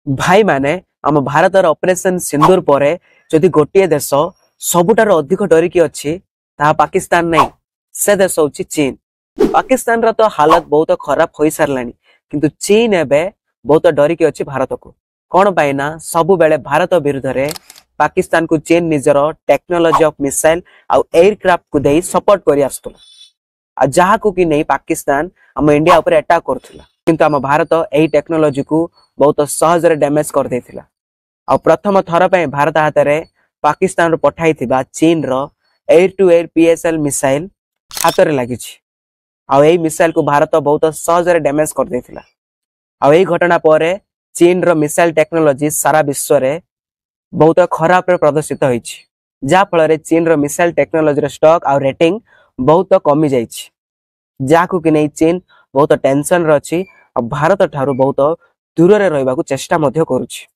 भाई माने आम भारतर ऑपरेशन सिंदूर परे जदि गोटे देश सबुठार अधिक डरिकी अच्छी ताहा पाकिस्तान नहीं से देश हूँ चीन। पाकिस्तान रा तो हालत बहुत खराब हो सारानी किंतु चीन एबे बहुत डरिकी अच्छी भारत को कौन पाई ना सबु बेले भारत विरुद्ध रे पाकिस्तान को चीन निजर टेक्नोलोजी ऑफ मिसाइल आउ एयरक्राफ्ट को दे सपोर्ट करी आसुला जहा को कि नहीं पाकिस्तान आम इंडिया ऊपर अटैक करथुला किंतु आम भारत एही टेक्नोलोजी को बहुत सहज डैमेज कर देथिला। आ प्रथम थर पे भारत हाथ में पाकिस्तान पठाई थिबा चीन रो air to air PSL missile हाथ में लगी मिसाइल को भारत बहुत सहज डैमेज कर देथिला। आ घटना पर चीन रो मिसाइल टेक्नोलोजी सारा विश्व रे बहुत खराब प्रदर्शित होइछि जा फल चीन रो मिसाइल टेक्नोलोजी स्टॉक और रेटिंग बहुत कमी जाइछि जाकु कि नहीं चीन बहुत टेंशन रे अछि और भारत ठारू बहुत दूर रे रहबाकू चेष्टा मध्य करूछि।